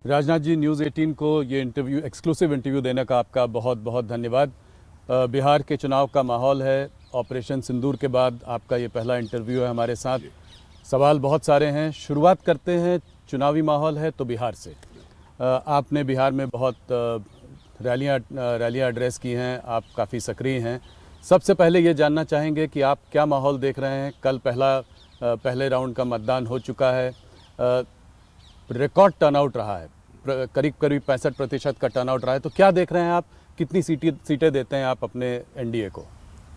Rajnath ji, news 18 को ये interview, exclusive interview देने का आपका बहुत बहुत धन्यवाद। बिहार के चुनाव का माहौल है, ऑपरेशन सिंदूर के बाद आपका ये पहला इंटरव्यू है हमारे साथ। सवाल बहुत सारे हैं, शुरुआत करते हैं। चुनावी माहौल है तो बिहार से। आपने बिहार में बहुत रैलियाँ एड्रेस की हैं, आप काफ़ी सक्रिय हैं। सबसे पहले ये जानना चाहेंगे कि आप क्या माहौल देख रहे हैं। कल पहले राउंड का मतदान हो चुका है, रिकॉर्ड टर्नआउट रहा है, करीब 65% का टर्नआउट रहा है। तो क्या देख रहे हैं आप, कितनी सीटें देते हैं आप अपने एनडीए को?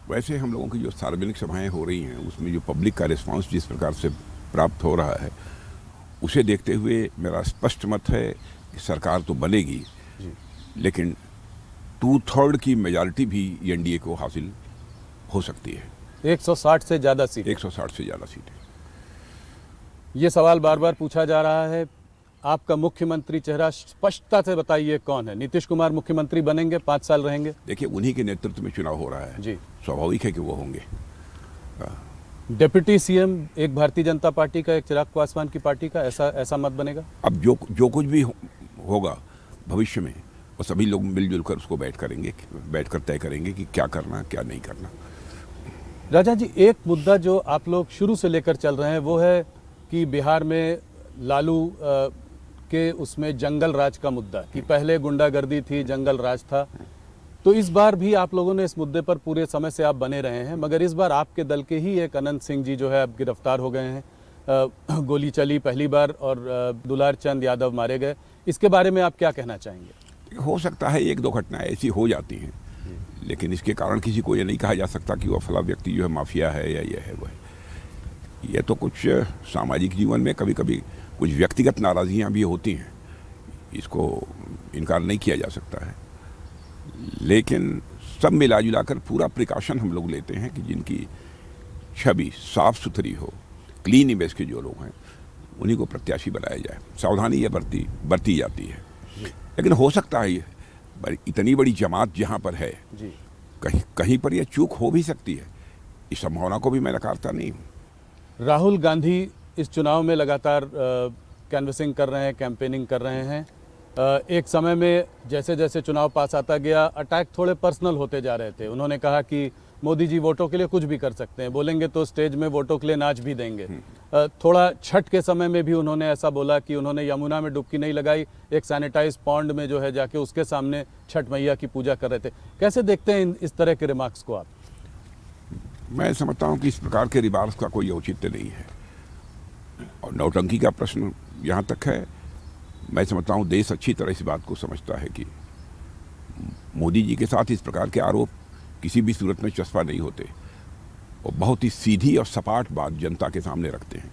वैसे हम लोगों की जो सार्वजनिक सभाएं हो रही हैं उसमें जो पब्लिक का रिस्पांस जिस प्रकार से प्राप्त हो रहा है, उसे देखते हुए मेरा स्पष्ट मत है कि सरकार तो बनेगी, लेकिन 2/3 की मेजॉरिटी भी एनडीए को हासिल हो सकती है। 160 से ज़्यादा सीट? 160 से ज़्यादा सीटें। ये सवाल बार बार पूछा जा रहा है, आपका मुख्यमंत्री चेहरा स्पष्टता से बताइए कौन है? नीतीश कुमार मुख्यमंत्री बनेंगे, 5 साल रहेंगे? देखिए, उन्हीं के नेतृत्व में चुनाव हो रहा है जी, स्वाभाविक है कि वो होंगे। डिप्टी सीएम एक भारतीय जनता पार्टी का, एक चिराग पासवान की पार्टी का, ऐसा मत बनेगा? अब जो कुछ भी होगा भविष्य में, वो सभी लोग मिलजुल कर उसको बैठकर तय करेंगे कि क्या करना क्या नहीं करना। राजा जी, एक मुद्दा जो आप लोग शुरू से लेकर चल रहे हैं वो है कि बिहार में लालू के उसमें जंगल राज का मुद्दा, कि पहले गुंडागर्दी थी, जंगल राज था। तो इस बार भी आप लोगों ने इस मुद्दे पर पूरे समय से आप बने रहे हैं, मगर इस बार आपके दल के ही एक अनंत सिंह जी जो है अब गिरफ्तार हो गए हैं। गोली चली पहली बार और दुलार चंद यादव मारे गए। इसके बारे में आप क्या कहना चाहेंगे? हो सकता है 1-2 घटनाएं ऐसी हो जाती हैं, लेकिन इसके कारण किसी को ये नहीं कहा जा सकता कि वह फला व्यक्ति जो है माफिया है या ये है वह है। यह तो कुछ सामाजिक जीवन में कभी कभी कुछ व्यक्तिगत नाराज़गियाँ भी होती हैं, इसको इनकार नहीं किया जा सकता है। लेकिन सब मिला जुला कर पूरा प्रिकॉशन हम लोग लेते हैं कि जिनकी छवि साफ सुथरी हो, क्लीन इमेज के जो लोग हैं, उन्हीं को प्रत्याशी बनाया जाए। सावधानी यह बरती जाती है, लेकिन हो सकता है इतनी बड़ी जमात जहाँ पर है, कहीं पर यह चूक हो भी सकती है। इस संभावना को भी मैं नकारता नहीं हूँ। राहुल गांधी इस चुनाव में लगातार कैनवसिंग कर रहे हैं, कैंपेनिंग कर रहे हैं। एक समय में जैसे जैसे चुनाव पास आता गया, अटैक थोड़े पर्सनल होते जा रहे थे। उन्होंने कहा कि मोदी जी वोटों के लिए कुछ भी कर सकते हैं, बोलेंगे तो स्टेज में वोटों के लिए नाच भी देंगे। थोड़ा छठ के समय में भी उन्होंने ऐसा बोला कि उन्होंने यमुना में डुबकी नहीं लगाई, एक सैनिटाइज पॉन्ड में जो है जाके उसके सामने छठ मैया की पूजा कर रहे थे। कैसे देखते हैं इस तरह के रिमार्क्स को आप? मैं समझता हूँ कि इस प्रकार के रिमार्क्स का कोई औचित्य नहीं है, और नौटंकी का प्रश्न यहाँ तक है। मैं समझता हूँ देश अच्छी तरह इस बात को समझता है कि मोदी जी के साथ इस प्रकार के आरोप किसी भी सूरत में चस्पा नहीं होते। वो बहुत ही सीधी और सपाट बात जनता के सामने रखते हैं।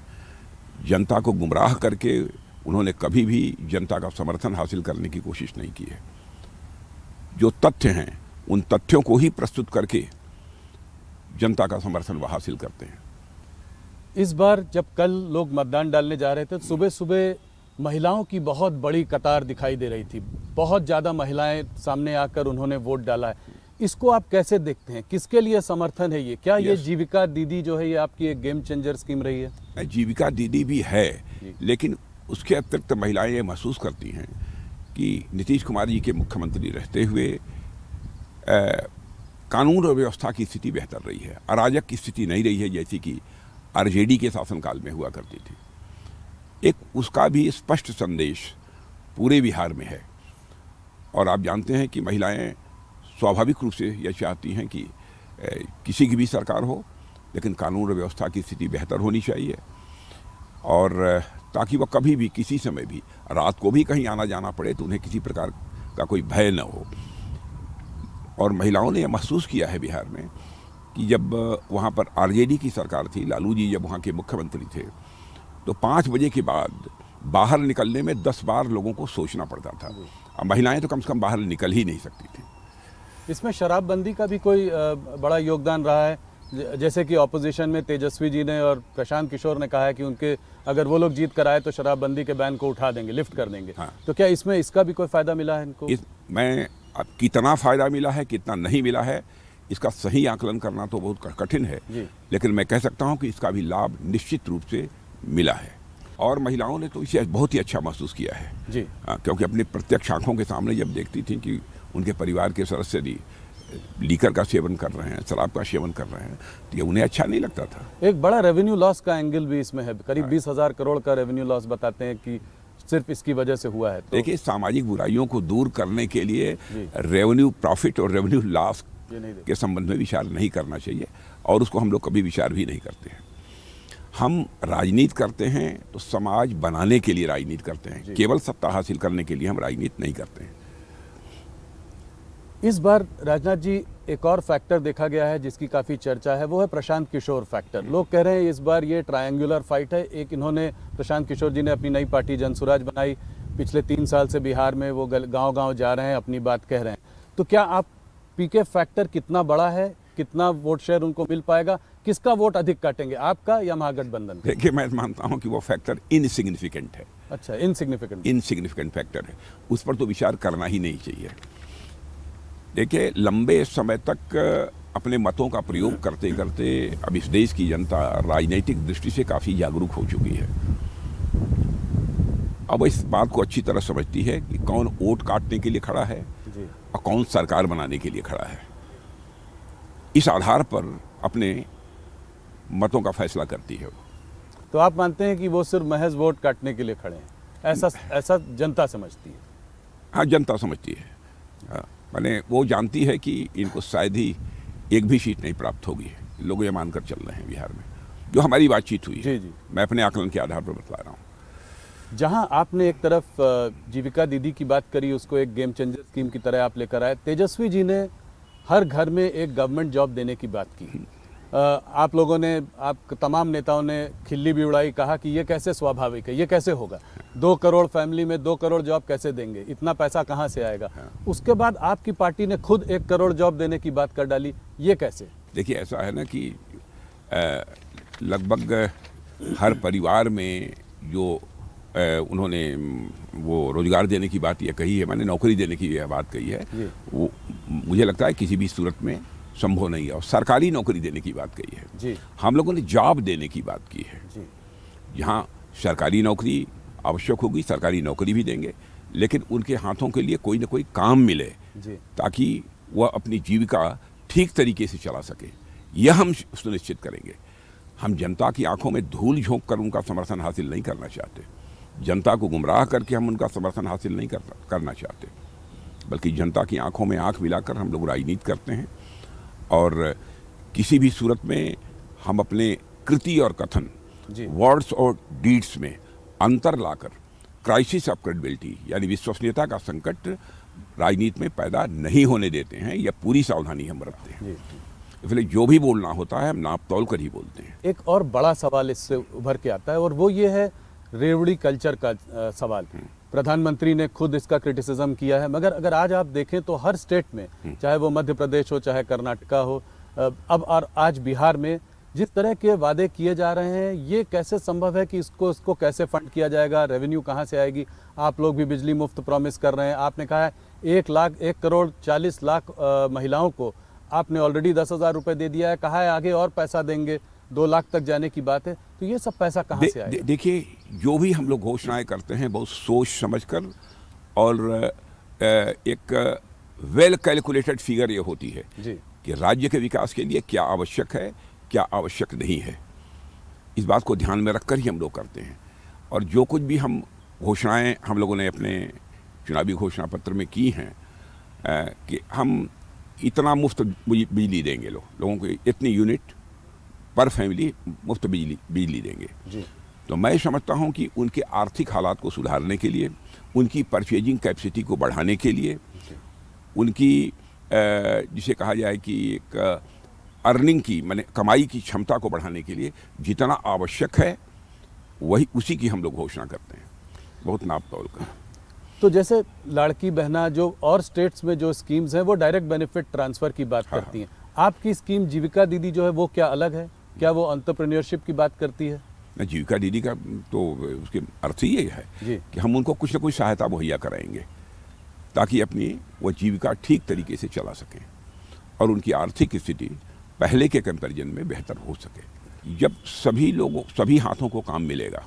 जनता को गुमराह करके उन्होंने कभी भी जनता का समर्थन हासिल करने की कोशिश नहीं की है। जो तथ्य हैं उन तथ्यों को ही प्रस्तुत करके जनता का समर्थन वह हासिल करते हैं। इस बार जब कल लोग मतदान डालने जा रहे थे, सुबह सुबह महिलाओं की बहुत बड़ी कतार दिखाई दे रही थी। बहुत ज़्यादा महिलाएं सामने आकर उन्होंने वोट डाला है। इसको आप कैसे देखते हैं? किसके लिए समर्थन है ये? क्या ये जीविका दीदी जो है ये आपकी एक गेम चेंजर स्कीम रही है? जीविका दीदी भी है, लेकिन उसके अतिरिक्त महिलाएं ये महसूस करती हैं कि नीतीश कुमार जी के मुख्यमंत्री रहते हुए कानून और व्यवस्था की स्थिति बेहतर रही है। अराजक की स्थिति नहीं रही है जैसी कि आरजेडी के शासनकाल में हुआ करती थी। एक उसका भी स्पष्ट संदेश पूरे बिहार में है। और आप जानते हैं कि महिलाएं स्वाभाविक रूप से यह चाहती हैं कि किसी की भी सरकार हो, लेकिन कानून और व्यवस्था की स्थिति बेहतर होनी चाहिए, और ताकि वह कभी भी किसी समय भी रात को भी कहीं आना जाना पड़े तो उन्हें किसी प्रकार का कोई भय न हो। और महिलाओं ने यह महसूस किया है बिहार में कि जब वहाँ पर आरजेडी की सरकार थी, लालू जी जब वहाँ के मुख्यमंत्री थे, तो 5 बजे के बाद बाहर निकलने में 10 बार लोगों को सोचना पड़ता था। अब महिलाएं तो कम से कम बाहर निकल ही नहीं सकती थी। इसमें शराबबंदी का भी कोई बड़ा योगदान रहा है? जैसे कि ऑपोजिशन में तेजस्वी जी ने और प्रशांत किशोर ने कहा है कि उनके अगर वो लोग जीत कर आए तो शराबबंदी के बैन को उठा देंगे, लिफ्ट कर देंगे। हाँ। तो क्या इसमें इसका भी कोई फ़ायदा मिला है इनको? मैं अब कितना फ़ायदा मिला है, कितना नहीं मिला है, इसका सही आकलन करना तो बहुत कठिन है, लेकिन मैं कह सकता हूँ कि इसका भी लाभ निश्चित रूप से मिला है। और महिलाओं ने तो इसे बहुत ही अच्छा महसूस किया है जी। क्योंकि अपनी प्रत्यक्ष आंखों के सामने जब देखती थी कि उनके परिवार के सदस्य भी लीकर का सेवन कर रहे हैं, शराब का सेवन कर रहे हैं, तो ये उन्हें अच्छा नहीं लगता था। एक बड़ा रेवेन्यू लॉस का एंगल भी इसमें है, करीब 20,000 करोड़ का रेवेन्यू लॉस बताते हैं कि सिर्फ इसकी वजह से हुआ है। तो देखिए, सामाजिक बुराइयों को दूर करने के लिए रेवेन्यू प्रॉफिट और रेवेन्यू लॉस के संबंध में विचार नहीं करना चाहिए, और उसको हम लोग कभी विचार भी नहीं करते हैं। हम राजनीति करते हैं तो समाज बनाने के लिए राजनीति करते हैं, केवल सत्ता हासिल करने के लिए हम राजनीति नहीं करते हैं। इस बार राजनाथ जी एक और फैक्टर देखा गया है जिसकी काफ़ी चर्चा है, वो है प्रशांत किशोर फैक्टर। लोग कह रहे हैं इस बार ये ट्रायंगुलर फाइट है। एक इन्होंने, प्रशांत किशोर जी ने अपनी नई पार्टी जनसुराज बनाई, पिछले 3 साल से बिहार में वो गांव-गांव जा रहे हैं, अपनी बात कह रहे हैं। तो क्या आप पीके फैक्टर कितना बड़ा है, कितना वोट शेयर उनको मिल पाएगा, किसका वोट अधिक काटेंगे, आपका या महागठबंधन? देखिए, मैं मानता हूं कि वो फैक्टर इनसिग्निफिकेंट है। अच्छा, इनसिग्निफिकेंट फैक्टर है, उस पर तो विचार करना ही नहीं चाहिए। देखिए, लंबे समय तक अपने मतों का प्रयोग करते करते अब इस देश की जनता राजनीतिक दृष्टि से काफ़ी जागरूक हो चुकी है। अब इस बात को अच्छी तरह समझती है कि कौन वोट काटने के लिए खड़ा है और कौन सरकार बनाने के लिए खड़ा है। इस आधार पर अपने मतों का फैसला करती है। तो आप मानते हैं कि वो सिर्फ महज वोट काटने के लिए खड़े हैं, ऐसा जनता समझती है? हाँ, जनता समझती है। माने वो जानती है कि इनको शायद ही एक भी सीट नहीं प्राप्त होगी। लोग ये मानकर चल रहे हैं बिहार में, जो हमारी बातचीत हुई है। मैं अपने आकलन के आधार पर बतला रहा हूँ। जहाँ आपने एक तरफ जीविका दीदी की बात करी, उसको एक गेम चेंजर स्कीम की तरह आप लेकर आए, तेजस्वी जी ने हर घर में एक गवर्नमेंट जॉब देने की बात की। आप लोगों ने, आप तमाम नेताओं ने खिल्ली भी उड़ाई, कहा कि ये कैसे स्वाभाविक है, ये कैसे होगा, 2 करोड़ फैमिली में 2 करोड़ जॉब कैसे देंगे, इतना पैसा कहाँ से आएगा। उसके बाद आपकी पार्टी ने खुद 1 करोड़ जॉब देने की बात कर डाली, ये कैसे? देखिए, ऐसा है ना कि लगभग हर परिवार में जो उन्होंने वो रोजगार देने की बात ये कही है, मैंने नौकरी देने की यह बात कही है, वो मुझे लगता है किसी भी सूरत में संभव नहीं है। और सरकारी नौकरी देने की बात कही है जी। हम लोगों ने जॉब देने की बात की है जी। जहाँ सरकारी नौकरी आवश्यक होगी, सरकारी नौकरी भी देंगे, लेकिन उनके हाथों के लिए कोई ना कोई काम मिले जी, ताकि वह अपनी जीविका ठीक तरीके से चला सके। यह हम सुनिश्चित करेंगे। हम जनता की आंखों में धूल झोंक कर उनका समर्थन हासिल नहीं करना चाहते, जनता को गुमराह करके हम उनका समर्थन हासिल नहीं करना चाहते, बल्कि जनता की आंखों में आंख मिलाकर हम लोग राजनीति करते हैं। और किसी भी सूरत में हम अपने कृति और कथन, वर्ड्स और डीड्स में अंतर लाकर क्राइसिस ऑफ क्रेडिबिलिटी यानी विश्वसनीयता का संकट राजनीति में पैदा नहीं होने देते हैं। यह पूरी सावधानी हम बरतते हैं। इसलिए जो भी बोलना होता है हम नाप तौल कर ही बोलते हैं। एक और बड़ा सवाल इससे उभर के आता है, और वो ये है रेवड़ी कल्चर का सवाल। प्रधानमंत्री ने खुद इसका क्रिटिसिज्म किया है, मगर अगर आज आप देखें तो हर स्टेट में, चाहे वो मध्य प्रदेश हो, चाहे कर्नाटका हो, अब और आज बिहार में जिस तरह के वादे किए जा रहे हैं, ये कैसे संभव है कि इसको कैसे फंड किया जाएगा, रेवेन्यू कहाँ से आएगी? आप लोग भी बिजली मुफ्त प्रॉमिस कर रहे हैं। आपने कहा है 1 करोड़ 40 लाख महिलाओं को आपने ऑलरेडी 10,000 रुपये दे दिया है, कहा है आगे और पैसा देंगे, 2 लाख तक जाने की बात है। तो ये सब पैसा कहाँ से आएगा? देखिए, जो भी हम लोग घोषणाएं करते हैं बहुत सोच समझकर और एक वेल कैलकुलेटेड फिगर ये होती है जी, कि राज्य के विकास के लिए क्या आवश्यक है, क्या आवश्यक नहीं है। इस बात को ध्यान में रखकर ही हम लोग करते हैं। और जो कुछ भी हम घोषणाएं हम लोगों ने अपने चुनावी घोषणा पत्र में की हैं कि हम इतना मुफ्त बिजली देंगे, लोगों को इतनी यूनिट पर फैमिली मुफ्त बिजली देंगे जी। तो मैं समझता हूं कि उनके आर्थिक हालात को सुधारने के लिए, उनकी परचेजिंग कैपेसिटी को बढ़ाने के लिए, उनकी जिसे कहा जाए कि एक अर्निंग की माने कमाई की क्षमता को बढ़ाने के लिए जितना आवश्यक है वही उसी की हम लोग घोषणा करते हैं, बहुत नाप तौल कर। तो जैसे लाड़की बहना, जो और स्टेट्स में जो स्कीम्स हैं वो डायरेक्ट बेनिफिट ट्रांसफ़र की बात करती हैं, आपकी स्कीम जीविका दीदी जो है वो क्या अलग है? क्या वो एंटरप्रेन्योरशिप की बात करती है? जीविका दीदी का तो उसके अर्थ ही ये है कि हम उनको कुछ न कुछ सहायता मुहैया कराएंगे ताकि अपनी वो जीविका ठीक तरीके से चला सकें और उनकी आर्थिक स्थिति पहले के कंपैरिजन में बेहतर हो सके। जब सभी हाथों को काम मिलेगा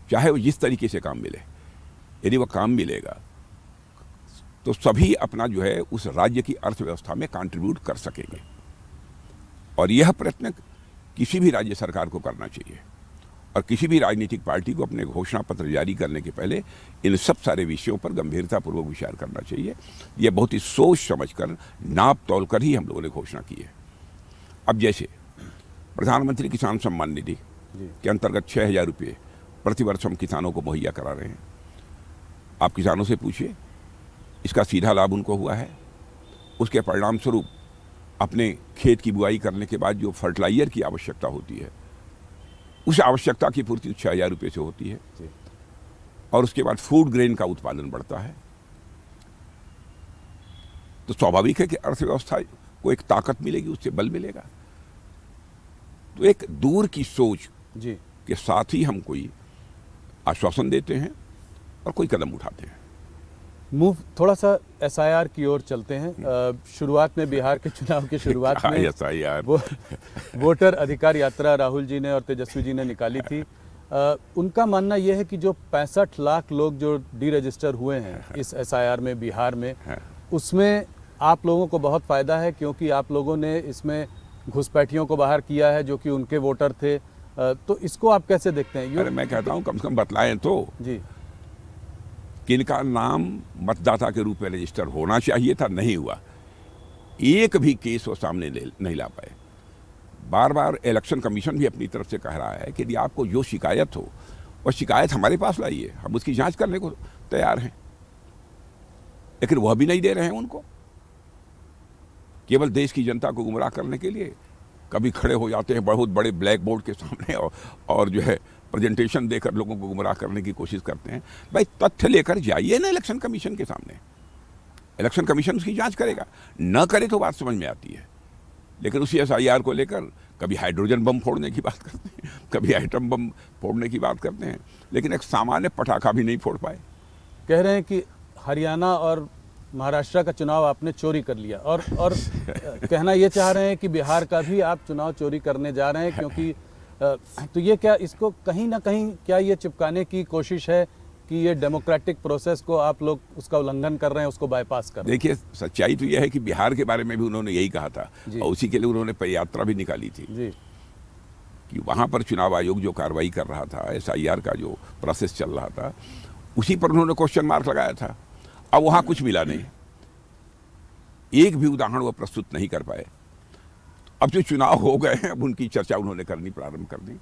चाहे वो जिस तरीके से काम मिले, यदि वह काम मिलेगा तो सभी अपना जो है उस राज्य की अर्थव्यवस्था में कंट्रीब्यूट कर सकेंगे। और यह प्रयत्न किसी भी राज्य सरकार को करना चाहिए और किसी भी राजनीतिक पार्टी को अपने घोषणा पत्र जारी करने के पहले इन सब सारे विषयों पर गंभीरतापूर्वक विचार करना चाहिए। यह बहुत ही सोच समझकर, नाप तोल कर ही हम लोगों ने घोषणा की है। अब जैसे प्रधानमंत्री किसान सम्मान निधि के अंतर्गत 6,000 रुपये प्रतिवर्ष हम किसानों को मुहैया करा रहे हैं। आप किसानों से पूछिए, इसका सीधा लाभ उनको हुआ है? उसके परिणाम स्वरूप अपने खेत की बुआई करने के बाद जो फर्टिलाइजर की आवश्यकता होती है, उस आवश्यकता की पूर्ति 6,000 रुपये से होती है। और उसके बाद फूड ग्रेन का उत्पादन बढ़ता है। तो स्वाभाविक है कि अर्थव्यवस्था को एक ताकत मिलेगी, उससे बल मिलेगा। तो एक दूर की सोच के साथ ही हम कोई आश्वासन देते हैं और कोई कदम उठाते हैं। मूव थोड़ा सा एसआईआर की ओर चलते हैं। शुरुआत में बिहार के चुनाव की शुरुआत में एसआईआर वोटर अधिकार यात्रा राहुल जी ने और तेजस्वी जी ने निकाली थी। उनका मानना यह है कि जो 65 लाख लोग जो डी रजिस्टर हुए हैं इस एसआईआर में बिहार में, उसमें आप लोगों को बहुत फ़ायदा है, क्योंकि आप लोगों ने इसमें घुसपैठियों को बाहर किया है जो कि उनके वोटर थे। तो इसको आप कैसे देखते हैं? अरे मैं कहता हूँ कम से कम बतलाएं तो जी, किनका नाम मतदाता के रूप में रजिस्टर होना चाहिए था, नहीं हुआ। एक भी केस वो सामने नहीं ला पाए। बार बार इलेक्शन कमीशन भी अपनी तरफ से कह रहा है कि यदि आपको जो शिकायत हो वह शिकायत हमारे पास लाइए, हम उसकी जांच करने को तैयार हैं। लेकिन वह भी नहीं दे रहे हैं उनको। केवल देश की जनता को गुमराह करने के लिए कभी खड़े हो जाते हैं बहुत बड़े ब्लैक बोर्ड के सामने और जो है प्रेजेंटेशन देकर लोगों को गुमराह करने की कोशिश करते हैं। भाई तथ्य लेकर जाइए ना इलेक्शन कमीशन के सामने, इलेक्शन कमीशन उसकी जांच करेगा। न करे तो बात समझ में आती है, लेकिन उसी एसआईआर को लेकर कभी हाइड्रोजन बम फोड़ने की बात करते हैं, कभी एटम बम फोड़ने की बात करते हैं, लेकिन एक सामान्य पटाखा भी नहीं फोड़ पाए। कह रहे हैं कि हरियाणा और महाराष्ट्र का चुनाव आपने चोरी कर लिया, और कहना ये चाह रहे हैं कि बिहार का भी आप चुनाव चोरी करने जा रहे हैं, क्योंकि तो ये क्या, इसको कहीं ना कहीं क्या ये चिपकाने की कोशिश है कि ये डेमोक्रेटिक प्रोसेस को आप लोग उसका उल्लंघन कर रहे हैं, उसको बाईपास कर रहे हैं? देखिए, सच्चाई तो यह है कि बिहार के बारे में भी उन्होंने यही कहा था और उसी के लिए उन्होंने पदयात्रा भी निकाली थी जी, कि वहाँ पर चुनाव आयोग जो कार्रवाई कर रहा था, एसआईआर का जो प्रोसेस चल रहा था, उसी पर उन्होंने क्वेश्चन मार्क लगाया था। अब वहाँ कुछ मिला नहीं, एक भी उदाहरण वो प्रस्तुत नहीं कर पाए। अब जो चुनाव हो गए हैं, अब उनकी चर्चा उन्होंने करनी प्रारंभ कर दी।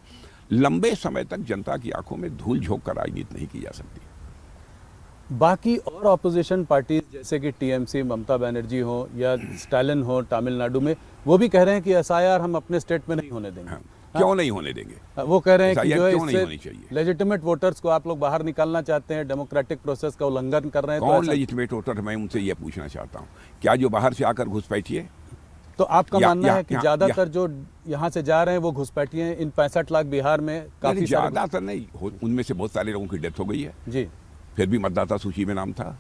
लंबे समय तक जनता की आंखों में धूल झोंक कर राजनीति नहीं की जा सकती। बाकी और ऑपोजिशन पार्टी जैसे कि टीएमसी, ममता बनर्जी हो या स्टालिन हो तमिलनाडु में, वो भी कह रहे हैं कि एसआईआर हम अपने स्टेट में नहीं होने देंगे। क्यों नहीं होने देंगे? वो कह रहे हैं कि जो है इससे लेजिटिमेट वोटर्स को आप लोग बाहर निकालना चाहते हैं, डेमोक्रेटिक प्रोसेस का उल्लंघन कर रहे हैं। कौन लेजिटिमेट वोटर? मैं उनसे यह पूछना चाहता हूँ, क्या जो बाहर से आकर घुसपैठिए? तो आपका मानना है कि ज्यादातर जो यहाँ से जा रहे हैं वो घुसपैठिए हैं? इन 65 लाख बिहार में काफी ज्यादातर नहीं, उनमें से बहुत सारे लोगों की डेथ हो गई है जी, फिर भी मतदाता सूची में नाम था,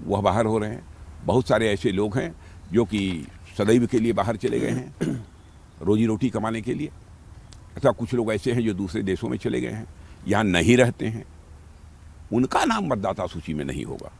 वह बाहर हो रहे हैं। बहुत सारे ऐसे लोग हैं जो कि सदैव के लिए बाहर चले गए हैं रोजी रोटी कमाने के लिए, अथवा कुछ लोग ऐसे हैं जो दूसरे देशों में चले गए हैं, यहाँ नहीं रहते हैं, उनका नाम मतदाता सूची में नहीं होगा।